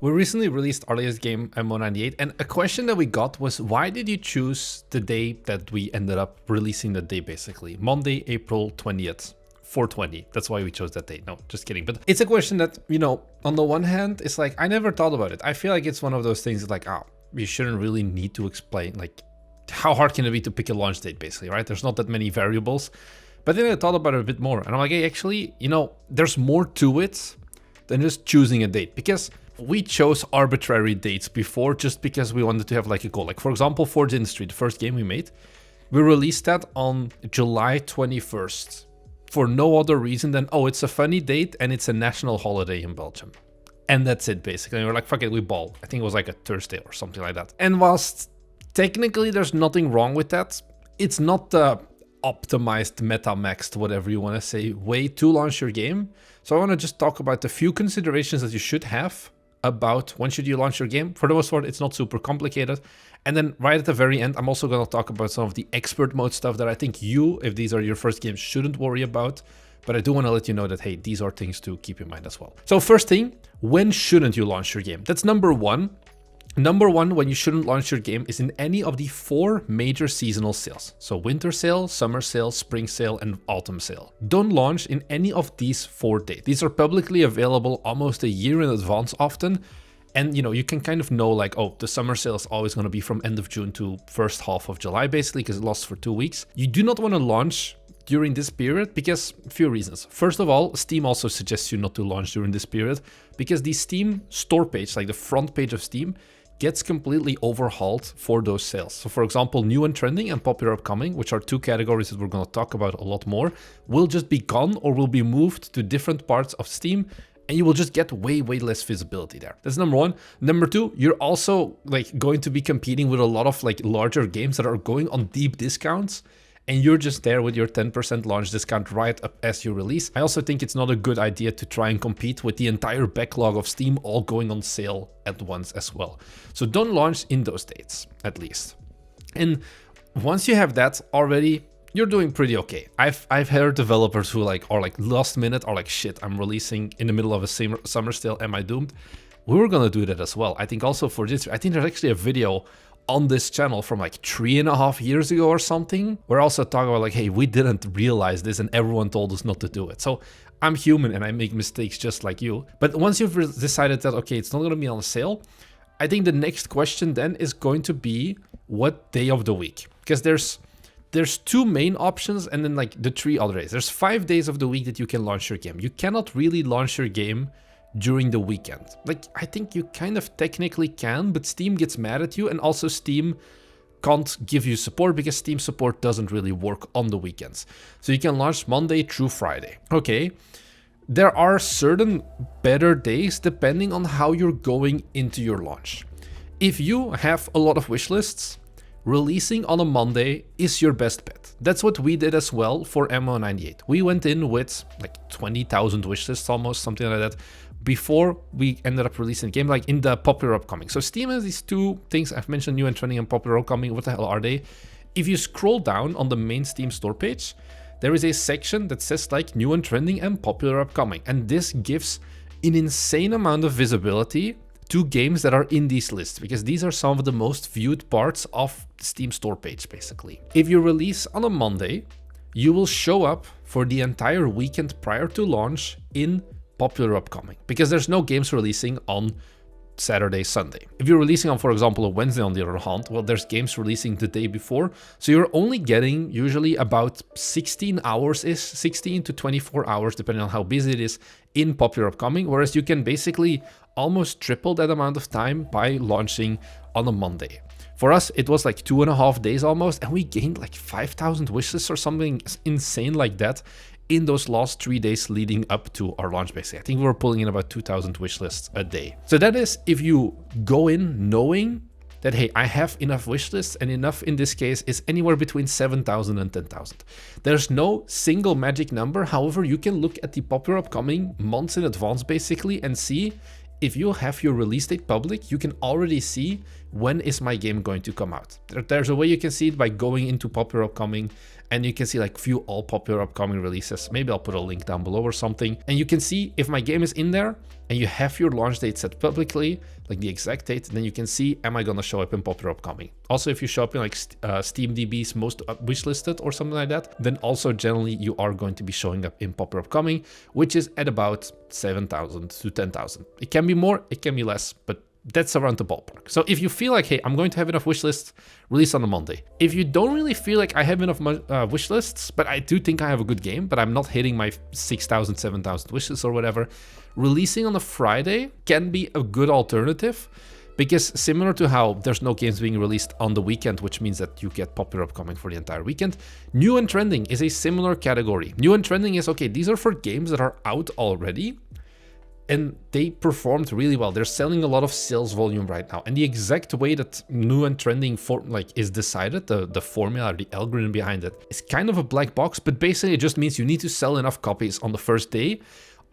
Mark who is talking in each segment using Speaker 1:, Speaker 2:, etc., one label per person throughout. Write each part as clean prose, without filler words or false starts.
Speaker 1: We recently released our latest game, MO98, and a question that we got was, why did you choose the day that we ended up releasing the day, basically? Monday, April 20th, 420. That's why we chose that day. No, just kidding. But it's a question that, you know, on the one hand, it's like, I never thought about it. I feel like it's one of those things that like, you shouldn't really need to explain, like, how hard can it be to pick a launch date, basically, right? There's not that many variables. But then I thought about it a bit more, and I'm like, hey, actually, you know, there's more to it than just choosing a date, because we chose arbitrary dates before just because we wanted to have like a goal. Like, for example, Forge Industry, the first game we made, we released that on July 21st for no other reason than, oh, it's a funny date and it's a national holiday in Belgium. And that's it, basically. And we're like, fuck it, we ball. I think it was like a Thursday or something like that. And whilst technically there's nothing wrong with that, it's not the optimized, meta-maxed, whatever you want to say, way to launch your game. So I want to just talk about the few considerations that you should have about when should you launch your game. For the most part, it's not super complicated. And then right at the very end, I'm also going to talk about some of the expert mode stuff that I think you, if these are your first games, shouldn't worry about. But I do want to let you know that, hey, these are things to keep in mind as well. So first thing, when shouldn't you launch your game? That's number one. Number one, when you shouldn't launch your game is in any of the 4 major seasonal sales. So winter sale, summer sale, spring sale, and autumn sale. Don't launch in any of these 4 dates. These are publicly available almost a year in advance often. And you know, you can kind of know like, oh, the summer sale is always going to be from end of June to first half of July, basically, because it lasts for 2 weeks. You do not want to launch during this period because a few reasons. First of all, Steam also suggests you not to launch during this period because the Steam store page, like the front page of Steam, gets completely overhauled for those sales. So for example, new and trending and popular upcoming, which are 2 categories that we're going to talk about a lot more, will just be gone or will be moved to different parts of Steam, and you will just get way less visibility there. That's number one. Number two, you're also like going to be competing with a lot of like larger games that are going on deep discounts, and you're just there with your 10% launch discount right up as you release. I also think it's not a good idea to try and compete with the entire backlog of Steam all going on sale at once as well. So don't launch in those dates, at least. And once you have that already, you're doing pretty okay. I've heard developers who are like last minute are like, shit, I'm releasing in the middle of a summer sale, am I doomed? We were gonna do that as well. I think also for this, I think there's actually a video on this channel from like 3.5 years ago or something. We're also talking about like, hey, we didn't realize this and everyone told us not to do it. So I'm human and I make mistakes just like you. But once you've decided that, okay, it's not going to be on sale, I think the next question then is going to be what day of the week? Because there's 2 main options and then like the 3 other days. There's 5 days of the week that you can launch your game. You cannot really launch your game during the weekend. Like, I think you kind of technically can, but Steam gets mad at you, and also Steam can't give you support because Steam support doesn't really work on the weekends. So you can launch Monday through Friday. Okay, there are certain better days depending on how you're going into your launch. If you have a lot of wish lists, releasing on a Monday is your best bet. That's what we did as well for MO98. We went in with like 20,000 wish lists, almost, something like that, before we ended up releasing the game, like in the popular upcoming. So Steam has these 2 things I've mentioned, new and trending and popular upcoming. What the hell are they? If you scroll down on the main Steam store page, there is a section that says like new and trending and popular upcoming. And this gives an insane amount of visibility to games that are in these lists, because these are some of the most viewed parts of the Steam store page, basically. If you release on a Monday, you will show up for the entire weekend prior to launch in popular upcoming, because there's no games releasing on Saturday, Sunday. If you're releasing on, for example, a Wednesday on the other hand, well, there's games releasing the day before. So you're only getting usually about 16 hours-ish, 16 to 24 hours, depending on how busy it is in popular upcoming, whereas you can basically almost triple that amount of time by launching on a Monday. For us, it was like 2.5 days almost, and we gained like 5,000 wishes or something insane like that in those last 3 days leading up to our launch, basically. I think we were pulling in about 2,000 wish lists a day. So that is if you go in knowing that, hey, I have enough wish lists, and enough in this case is anywhere between 7,000 and 10,000. There's no single magic number. However, you can look at the popular upcoming months in advance, basically, and see if you have your release date public, you can already see when is my game going to come out. There's a way you can see it by going into popular upcoming and you can see like few all popular upcoming releases. Maybe I'll put a link down below or something, and you can see if my game is in there and you have your launch date set publicly, like the exact date, then you can see, am I gonna show up in popular upcoming? Also, if you show up in like SteamDB's most wishlisted or something like that, then also generally you are going to be showing up in popular upcoming, which is at about 7,000 to 10,000. It can be more, it can be less, but that's around the ballpark. So if you feel like, hey, I'm going to have enough wish lists, release on a Monday. If you don't really feel like I have enough wish lists, but I do think I have a good game, but I'm not hitting my 6,000, 7,000 wishes or whatever, releasing on a Friday can be a good alternative, because similar to how there's no games being released on the weekend, which means that you get popular upcoming for the entire weekend, new and trending is a similar category. New and trending is, okay, these are for games that are out already, and they performed really well. They're selling a lot of sales volume right now. And the exact way that new and trending is decided, the formula, the algorithm behind it, is kind of a black box, but basically it just means you need to sell enough copies on the first day,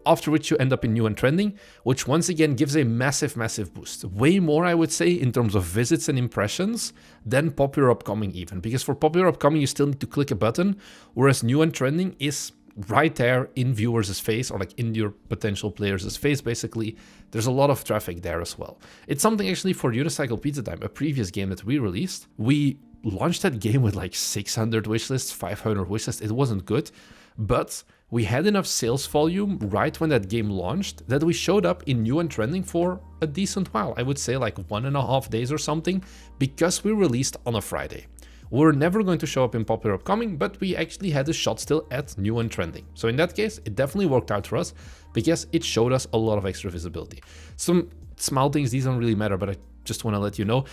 Speaker 1: after which you end up in new and trending, which once again gives a massive, massive boost. Way more, I would say, in terms of visits and impressions than popular upcoming even. Because for popular upcoming, you still need to click a button, whereas new and trending is right there in viewers' face, or like in your potential players' face, basically. There's a lot of traffic there as well. It's something actually for Unicycle Pizza Time, a previous game that we released. We launched that game with like 600 wishlists, 500 wishlists. It wasn't good, but we had enough sales volume right when that game launched that we showed up in new and trending for a decent while. I would say like 1.5 days or something, because we released on a Friday. We're never going to show up in popular upcoming, but we actually had a shot still at new and trending. So in that case, it definitely worked out for us because it showed us a lot of extra visibility. Some small things, these don't really matter, but I just want to let you know.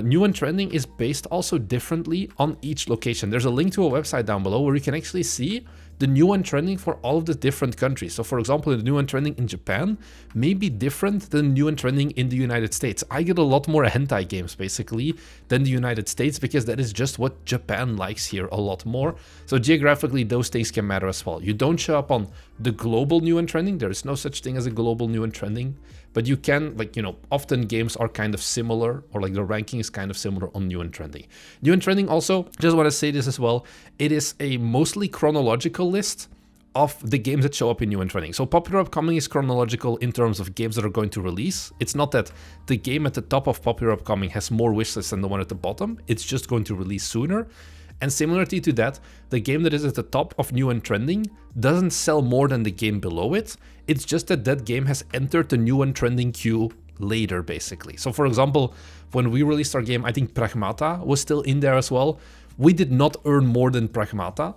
Speaker 1: New and trending is based also differently on each location. There's a link to a website down below where you can actually see the new and trending for all of the different countries. So for example, the new and trending in Japan may be different than new and trending in the United States. I get a lot more hentai games basically than the United States, because that is just what Japan likes here a lot more. So geographically, those things can matter as well. You don't show up on the global new and trending. There is no such thing as a global new and trending, but you can, like, you know, often games are kind of similar, or like the ranking is kind of similar on new and trending. New and trending also, just want to say this as well, it is a mostly chronological list of the games that show up in new and trending. So popular upcoming is chronological in terms of games that are going to release. It's not that the game at the top of popular upcoming has more wishlists than the one at the bottom. It's just going to release sooner. And similarly to that, the game that is at the top of new and trending doesn't sell more than the game below it. It's just that that game has entered the new and trending queue later, basically. So for example, when we released our game, I think Pragmata was still in there as well. We did not earn more than Pragmata,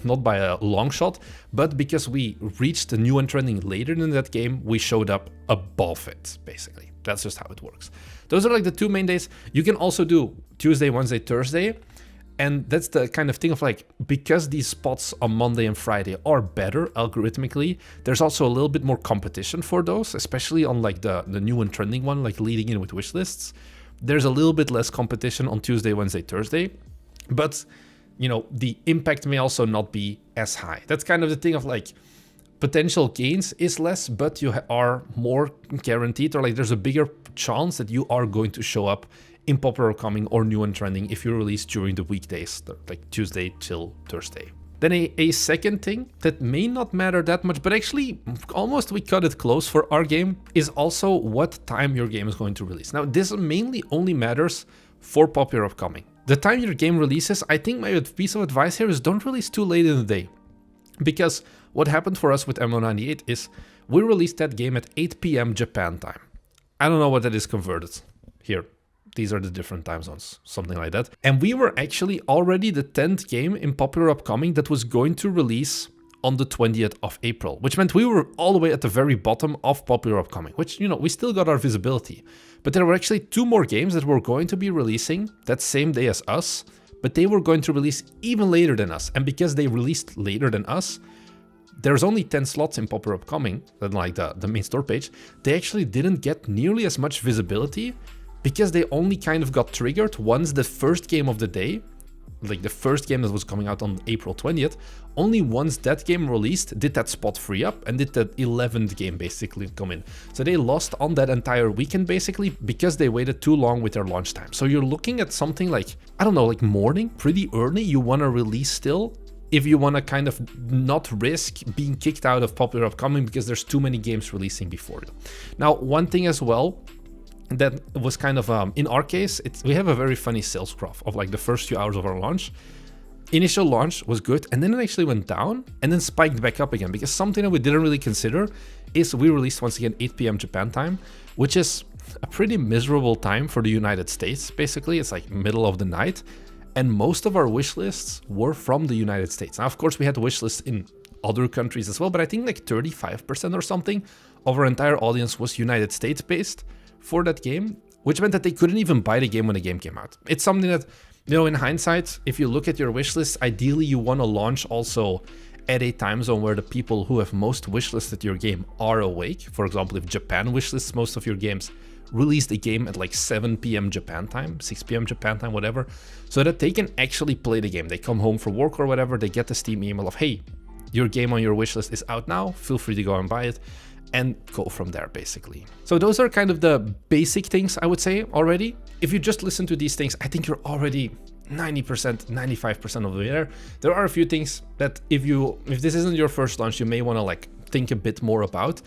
Speaker 1: not by a long shot, but because we reached the new and trending later than that game, we showed up above it, basically. That's just how it works. Those are like the two main days. You can also do Tuesday, Wednesday, Thursday. And that's the kind of thing of like, because these spots on Monday and Friday are better algorithmically, there's also a little bit more competition for those, especially on like the new and trending one, like leading in with wish lists. There's a little bit less competition on Tuesday, Wednesday, Thursday. But, you know, the impact may also not be as high. That's kind of the thing of like, potential gains is less, but you are more guaranteed, or like there's a bigger chance that you are going to show up in popular upcoming or new and trending if you release during the weekdays, like Tuesday till Thursday. Then a second thing that may not matter that much, but actually almost we cut it close for our game, is also what time your game is going to release. Now, this mainly only matters for popular upcoming. The time your game releases, I think my piece of advice here is don't release too late in the day. Because what happened for us with MO98 is we released that game at 8 p.m. Japan time. I don't know what that is converted. Here, these are the different time zones, something like that. And we were actually already the 10th game in popular upcoming that was going to release on the 20th of April, which meant we were all the way at the very bottom of popular upcoming, which, you know, we still got our visibility. But there were actually 2 more games that were going to be releasing that same day as us, but they were going to release even later than us. And because they released later than us, there's only 10 slots in popular upcoming, than like the main store page. They actually didn't get nearly as much visibility because they only kind of got triggered once the first game of the day like the first game that was coming out on April 20th, only once that game released did that spot free up and did that 11th game basically come in. So they lost on that entire weekend basically because they waited too long with their launch time. So you're looking at something like, I don't know, like morning, pretty early, you want to release still, if you want to kind of not risk being kicked out of popular upcoming because there's too many games releasing before you. Now, one thing as well that was kind of, in our case, we have a very funny sales graph of like the first few hours of our launch. Initial launch was good, and then it actually went down and then spiked back up again, because something that we didn't really consider is we released once again 8 p.m. Japan time, which is a pretty miserable time for the United States. Basically, it's like middle of the night, and most of our wish lists were from the United States. Now, of course, we had wish lists in other countries as well, but I think like 35% or something of our entire audience was United States based for that game, which meant that they couldn't even buy the game when the game came out. It's something that, you know, in hindsight, if you look at your wish list, ideally you want to launch also at a time zone where the people who have most wishlisted your game are awake. For example, if Japan wishlists most of your games, release the game at like 7 p.m. Japan time, 6 p.m. Japan time, whatever, so that they can actually play the game. They come home from work or whatever, they get the Steam email of, hey, your game on your wishlist is out now, feel free to go and buy it, and go from there basically. So those are kind of the basic things I would say already. If you just listen to these things, I think you're already 90%, 95% of the way there. There are a few things that if this isn't your first launch, you may want to like think a bit more about.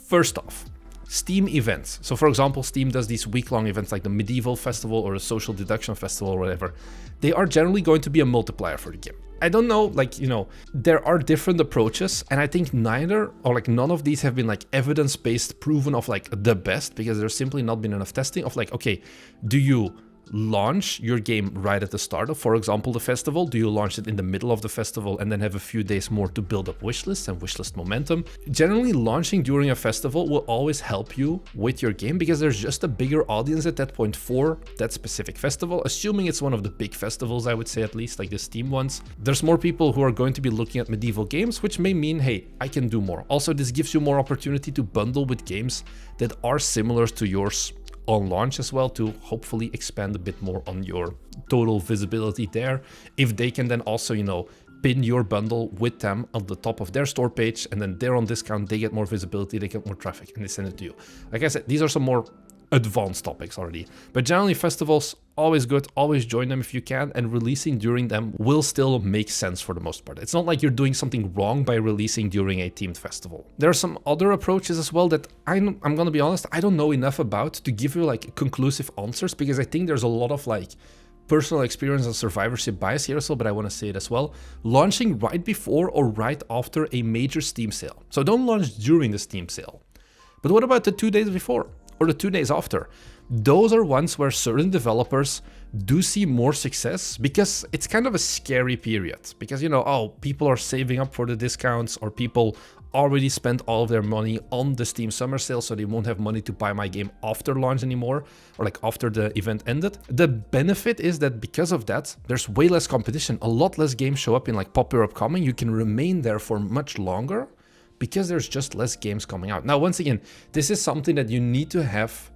Speaker 1: First off, Steam events. So for example, Steam does these week-long events like the Medieval Festival or the Social Deduction Festival or whatever. They are generally going to be a multiplier for the game. I don't know, like, you know, there are different approaches, and I think neither or like none of these have been like evidence-based proven of like the best, because there's simply not been enough testing of like, okay, do you launch your game right at the start of, for example, the festival? Do you launch it in the middle of the festival and then have a few days more to build up wishlists and wishlist momentum? Generally, launching during a festival will always help you with your game because there's just a bigger audience at that point for that specific festival, assuming it's one of the big festivals, I would say, at least like the Steam ones. There's more people who are going to be looking at medieval games, which may mean, hey, I can do more. Also, this gives you more opportunity to bundle with games that are similar to yours on launch as well, to hopefully expand a bit more on your total visibility there. If they can then also, you know, pin your bundle with them on the top of their store page, and then they're on discount, they get more visibility, they get more traffic, and they send it to you. Like I said, these are some more advanced topics already, but generally festivals, always good, always join them if you can, and releasing during them will still make sense for the most part. It's not like you're doing something wrong by releasing during a themed festival. There are some other approaches as well that I'm gonna be honest, I don't know enough about to give you like conclusive answers, because I think there's a lot of like personal experience and survivorship bias here as well, but I want to say it as well. Launching right before or right after a major Steam sale. So don't launch during the Steam sale. But what about the 2 days before or the 2 days after? Those are ones where certain developers do see more success, because it's kind of a scary period. Because, you know, oh, people are saving up for the discounts, or people already spent all of their money on the Steam summer sale, so they won't have money to buy my game after launch anymore, or like after the event ended. The benefit is that because of that, there's way less competition. A lot less games show up in like popular upcoming. You can remain there for much longer because there's just less games coming out. Now, once again, this is something that you need to have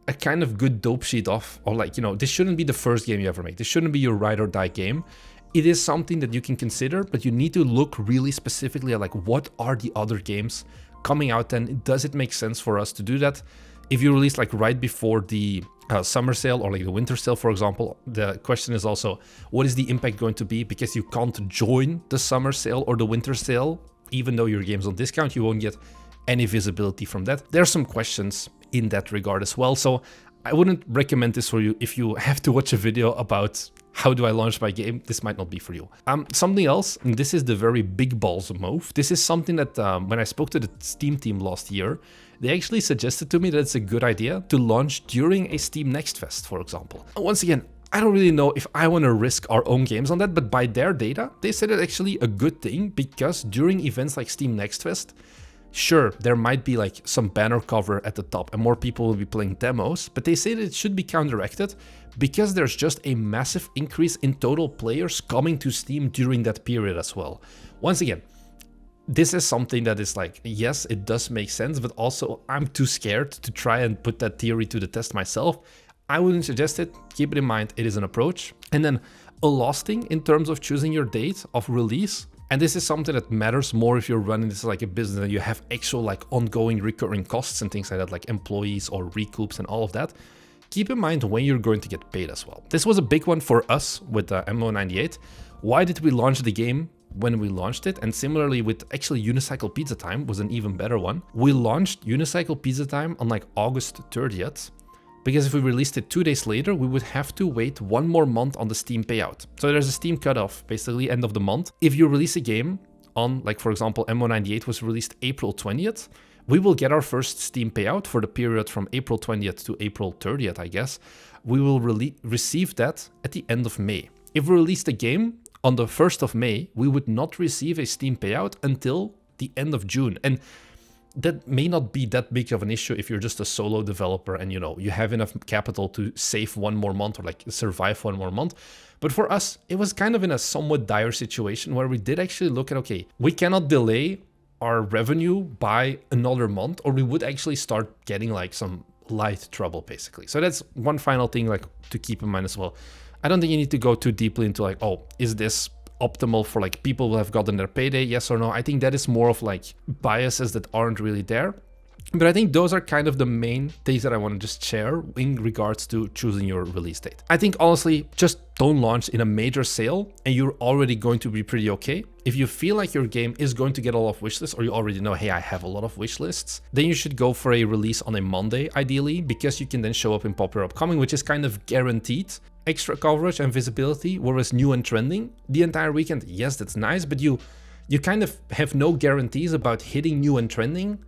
Speaker 1: a kind of good dope sheet of, or like, you know, this shouldn't be the first game you ever make. This shouldn't be your ride or die game. It is something that you can consider, but you need to look really specifically at like, what are the other games coming out, and does it make sense for us to do that? If you release like right before the summer sale or like the winter sale, for example, the question is also, what is the impact going to be? Because you can't join the summer sale or the winter sale, even though your game's on discount, you won't get any visibility from that. There are some questions in that regard as well. So I wouldn't recommend this for you. If you have to watch a video about how do I launch my game, this might not be for you. Something else, and this is the very big balls move. This is something that when I spoke to the Steam team last year, they actually suggested to me that it's a good idea to launch during a Steam Next Fest, for example. Once again, I don't really know if I want to risk our own games on that, but by their data, they said it's actually a good thing, because during events like Steam Next Fest, sure, there might be like some banner cover at the top and more people will be playing demos, but they say that it should be counteracted because there's just a massive increase in total players coming to Steam during that period as well. Once again, this is something that is like, yes, it does make sense, but also I'm too scared to try and put that theory to the test myself. I wouldn't suggest it. Keep it in mind, it is an approach. And then a loss thing in terms of choosing your date of release. And this is something that matters more if you're running this like a business and you have actual like ongoing recurring costs and things like that, like employees or recoups and all of that. Keep in mind when you're going to get paid as well. This was a big one for us with MO98. Why did we launch the game when we launched it? And similarly with actually Unicycle Pizza Time was an even better one. We launched Unicycle Pizza Time on like August 30th. Because if we released it 2 days later, we would have to wait 1 more month on the Steam payout. So there's a Steam cutoff, basically end of the month. If you release a game on, like for example, MO98 was released April 20th, we will get our first Steam payout for the period from April 20th to April 30th, I guess. We will receive that at the end of May. If we release the game on the 1st of May, we would not receive a Steam payout until the end of June. And that may not be that big of an issue if you're just a solo developer and, you know, you have enough capital to save 1 more month or like survive 1 more month. But for us, it was kind of in a somewhat dire situation where we did actually look at, okay, we cannot delay our revenue by another month or we would actually start getting like some light trouble basically. So that's one final thing like to keep in mind as well. I don't think you need to go too deeply into like, oh, is this optimal for like people who have gotten their payday, yes or no? I think that is more of like biases that aren't really there. But I think those are kind of the main things that I want to just share in regards to choosing your release date. I think honestly, just don't launch in a major sale and you're already going to be pretty okay. If you feel like your game is going to get a lot of wishlists or you already know, hey, I have a lot of wishlists, then you should go for a release on a Monday, ideally, because you can then show up in Popular Upcoming, which is kind of guaranteed extra coverage and visibility, whereas new and trending the entire weekend, yes, that's nice, but you kind of have no guarantees about hitting new and trending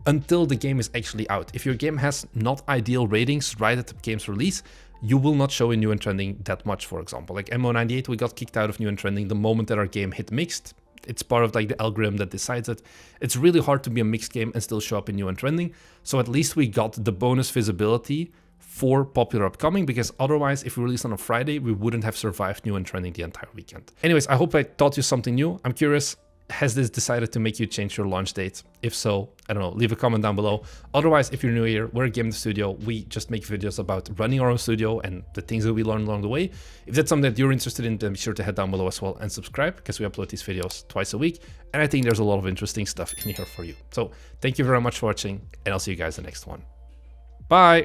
Speaker 1: until the game is actually out. If your game has not ideal ratings right at the game's release, you will not show in new and trending that much, for example. Like MO98, we got kicked out of new and trending the moment that our game hit mixed. It's part of like the algorithm that decides it. It's really hard to be a mixed game and still show up in new and trending. So at least we got the bonus visibility for Popular Upcoming, because otherwise if we released on a Friday, we wouldn't have survived new and trending the entire weekend. Anyways, I hope I taught you something new. I'm curious, has this decided to make you change your launch date? If so, I don't know, leave a comment down below. Otherwise, if you're new here, we're a game in the studio. We just make videos about running our own studio and the things that we learn along the way. If that's something that you're interested in, then be sure to head down below as well and subscribe, because we upload these videos twice a week. And I think there's a lot of interesting stuff in here for you. So thank you very much for watching, and I'll see you guys in the next one. Bye!